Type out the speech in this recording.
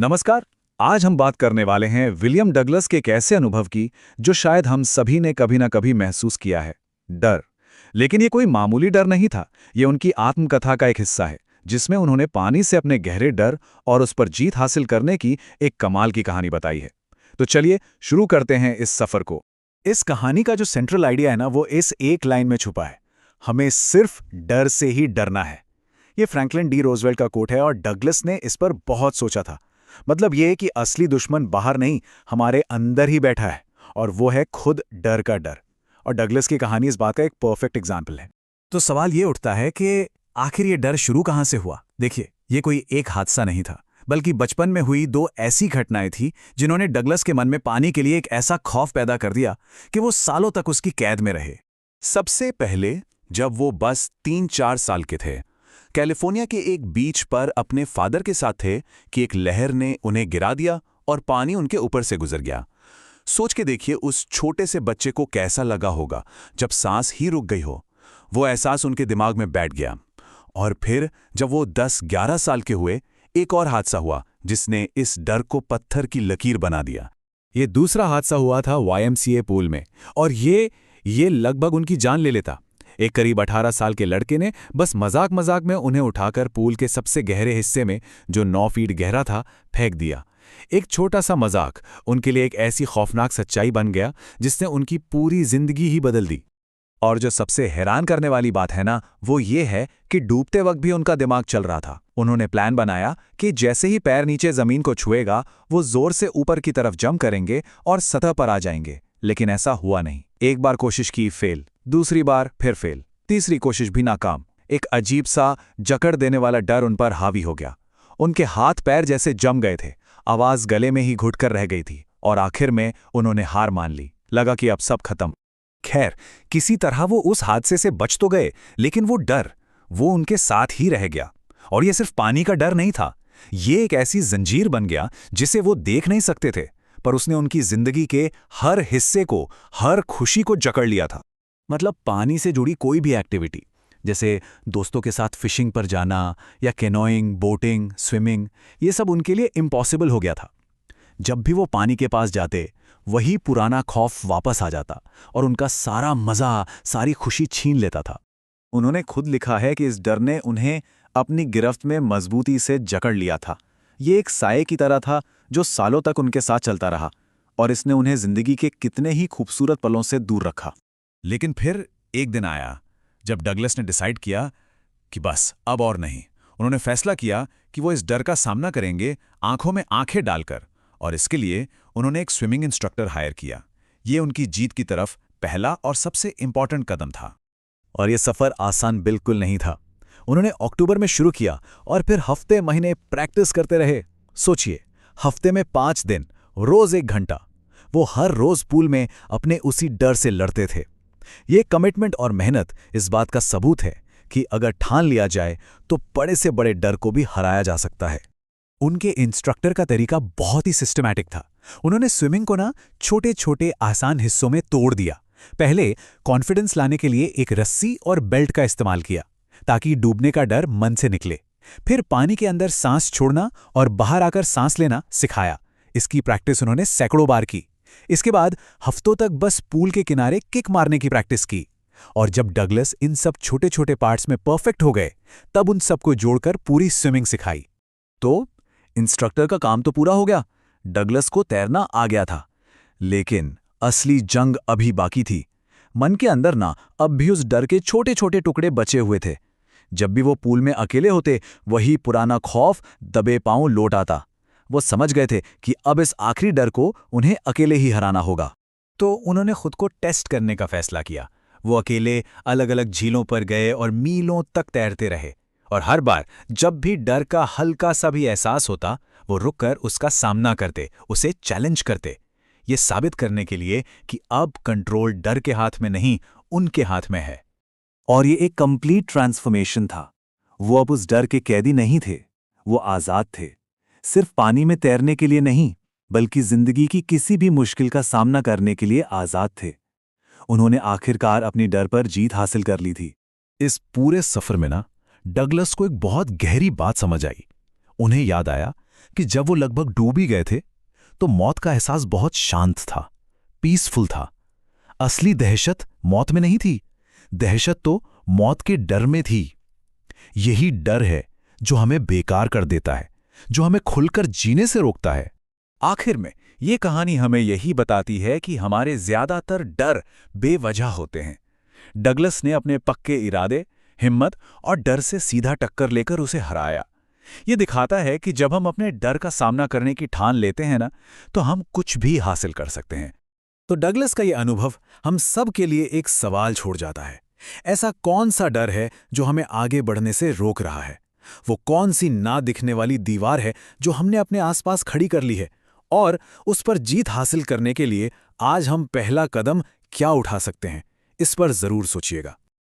नमस्कार। आज हम बात करने वाले हैं विलियम डगलस के एक ऐसे अनुभव की जो शायद हम सभी ने कभी ना कभी महसूस किया है, डर। लेकिन ये कोई मामूली डर नहीं था। ये उनकी आत्मकथा का एक हिस्सा है जिसमें उन्होंने पानी से अपने गहरे डर और उस पर जीत हासिल करने की एक कमाल की कहानी बताई है। तो चलिए शुरू करते हैं इस सफर को। इस कहानी का जो सेंट्रल आइडिया है ना, वो इस एक लाइन में छुपा है। हमें सिर्फ डर से ही डरना है। ये फ्रैंकलिन डी रोजवेल्ट का कोट है और डगलस ने इस पर बहुत सोचा था। मतलब ये कि असली दुश्मन बाहर नहीं, हमारे अंदर ही बैठा है, और वो है खुद डर का डर। और डगलस की कहानी इस बात का एक परफेक्ट एग्जाम्पल है। तो सवाल ये उठता है कि आखिर ये डर शुरू कहां से हुआ। देखिए, ये कोई एक हादसा नहीं था, बल्कि बचपन में हुई दो ऐसी घटनाएं थी जिन्होंने डगलस के मन में पानी के लिए एक ऐसा खौफ पैदा कर दिया कि वो सालों तक उसकी कैद में रहे। सबसे पहले जब वो बस 3-4 साल के थे, कैलिफोर्निया के एक बीच पर अपने फादर के साथ थे कि एक लहर ने उन्हें गिरा दिया और पानी उनके ऊपर से गुजर गया। सोच के देखिए उस छोटे से बच्चे को कैसा लगा होगा जब सांस ही रुक गई हो। वो एहसास उनके दिमाग में बैठ गया। और फिर जब वो 10-11 साल के हुए, एक और हादसा हुआ जिसने इस डर को पत्थर की लकीर बना दिया। ये दूसरा हादसा हुआ था YMCA पूल में, और ये लगभग उनकी जान ले लेता। एक करीब 18 साल के लड़के ने बस मजाक मजाक में उन्हें उठाकर पूल के सबसे गहरे हिस्से में, जो 9 फीट गहरा था, फेंक दिया। एक छोटा सा मजाक उनके लिए एक ऐसी खौफनाक सच्चाई बन गया जिसने उनकी पूरी जिंदगी ही बदल दी। और जो सबसे हैरान करने वाली बात है ना, वो ये है कि डूबते वक्त भी उनका दिमाग चल रहा था। उन्होंने प्लान बनाया कि जैसे ही पैर नीचे जमीन को छुएगा, वो जोर से ऊपर की तरफ जंप करेंगे और सतह पर आ जाएंगे। लेकिन ऐसा हुआ नहीं। एक बार कोशिश की, फेल। दूसरी बार फिर फेल। तीसरी कोशिश भी नाकाम। एक अजीब सा जकड़ देने वाला डर उन पर हावी हो गया। उनके हाथ पैर जैसे जम गए थे, आवाज गले में ही घुटकर रह गई थी, और आखिर में उन्होंने हार मान ली। लगा कि अब सब खत्म। खैर, किसी तरह वो उस हादसे से बच तो गए, लेकिन वो उनके साथ ही रह गया। और ये सिर्फ पानी का डर नहीं था, ये एक ऐसी जंजीर बन गया जिसे वो देख नहीं सकते थे, पर उसने उनकी जिंदगी के हर हिस्से को, हर खुशी को जकड़ लिया था। मतलब पानी से जुड़ी कोई भी एक्टिविटी, जैसे दोस्तों के साथ फिशिंग पर जाना या कैनोइंग, बोटिंग, स्विमिंग, ये सब उनके लिए इम्पॉसिबल हो गया था। जब भी वो पानी के पास जाते, वही पुराना खौफ वापस आ जाता और उनका सारा मजा, सारी खुशी छीन लेता था। उन्होंने खुद लिखा है कि इस डर ने उन्हें अपनी गिरफ्त में मजबूती से जकड़ लिया था। ये एक साये की तरह था जो सालों तक उनके साथ चलता रहा, और इसने उन्हें जिंदगी के कितने ही खूबसूरत पलों से दूर रखा। लेकिन फिर एक दिन आया जब डगलस ने डिसाइड किया कि बस अब और नहीं। उन्होंने फैसला किया कि वो इस डर का सामना करेंगे, आंखों में आंखें डालकर। और इसके लिए उन्होंने एक स्विमिंग इंस्ट्रक्टर हायर किया। ये उनकी जीत की तरफ पहला और सबसे इंपॉर्टेंट कदम था। और ये सफ़र आसान बिल्कुल नहीं था। उन्होंने अक्टूबर में शुरू किया और फिर हफ्ते महीने प्रैक्टिस करते रहे। सोचिए, हफ्ते में 5 दिन, रोज 1 घंटा। वो हर रोज पूल में अपने उसी डर से लड़ते थे। ये कमिटमेंट और मेहनत इस बात का सबूत है कि अगर ठान लिया जाए तो बड़े से बड़े डर को भी हराया जा सकता है। उनके इंस्ट्रक्टर का तरीका बहुत ही सिस्टमैटिक था। उन्होंने स्विमिंग को ना छोटे छोटे आसान हिस्सों में तोड़ दिया। पहले कॉन्फिडेंस लाने के लिए एक रस्सी और बेल्ट का इस्तेमाल किया ताकि डूबने का डर मन से निकले। फिर पानी के अंदर सांस छोड़ना और बाहर आकर सांस लेना सिखाया। इसकी प्रैक्टिस उन्होंने सैकड़ों बार की। इसके बाद हफ्तों तक बस पूल के किनारे किक मारने की प्रैक्टिस की। और जब डगलस इन सब छोटे छोटे पार्ट्स में परफेक्ट हो गए, तब उन सबको जोड़कर पूरी स्विमिंग सिखाई। तो इंस्ट्रक्टर का काम तो पूरा हो गया, डगलस को तैरना आ गया था। लेकिन असली जंग अभी बाकी थी। मन के अंदर ना अब भी उस डर के छोटे छोटे टुकड़े बचे हुए थे। जब भी वो पूल में अकेले होते, वही पुराना खौफ दबे पांव लौट आता। वो समझ गए थे कि अब इस आखिरी डर को उन्हें अकेले ही हराना होगा। तो उन्होंने खुद को टेस्ट करने का फैसला किया। वो अकेले अलग अलग झीलों पर गए और मीलों तक तैरते रहे। और हर बार जब भी डर का हल्का सा भी एहसास होता, वो रुककर उसका सामना करते, उसे चैलेंज करते। ये साबित करने के लिए कि अब कंट्रोल डर के हाथ में नहीं, उनके हाथ में है। और ये एक कंप्लीट ट्रांसफॉर्मेशन था। वो अब उस डर के कैदी नहीं थे, वो आजाद थे। सिर्फ पानी में तैरने के लिए नहीं, बल्कि जिंदगी की किसी भी मुश्किल का सामना करने के लिए आजाद थे। उन्होंने आखिरकार अपनी डर पर जीत हासिल कर ली थी। इस पूरे सफर में ना डगलस को एक बहुत गहरी बात समझ आई। उन्हें याद आया कि जब वो लगभग डूब ही गए थे तो मौत का एहसास बहुत शांत था, पीसफुल था। असली दहशत मौत में नहीं थी, दहशत तो मौत के डर में थी। यही डर है जो हमें बेकार कर देता है, जो हमें खुलकर जीने से रोकता है। आखिर में ये कहानी हमें यही बताती है कि हमारे ज्यादातर डर बेवजह होते हैं। डगलस ने अपने पक्के इरादे, हिम्मत और डर से सीधा टक्कर लेकर उसे हराया। ये दिखाता है कि जब हम अपने डर का सामना करने की ठान लेते हैं ना, तो हम कुछ भी हासिल कर सकते हैं। तो डगलस का ये अनुभव हम सब के लिए एक सवाल छोड़ जाता है। ऐसा कौन सा डर है जो हमें आगे बढ़ने से रोक रहा है? वो कौन सी ना दिखने वाली दीवार है जो हमने अपने आसपास खड़ी कर ली है? और उस पर जीत हासिल करने के लिए आज हम पहला कदम क्या उठा सकते हैं? इस पर जरूर सोचिएगा।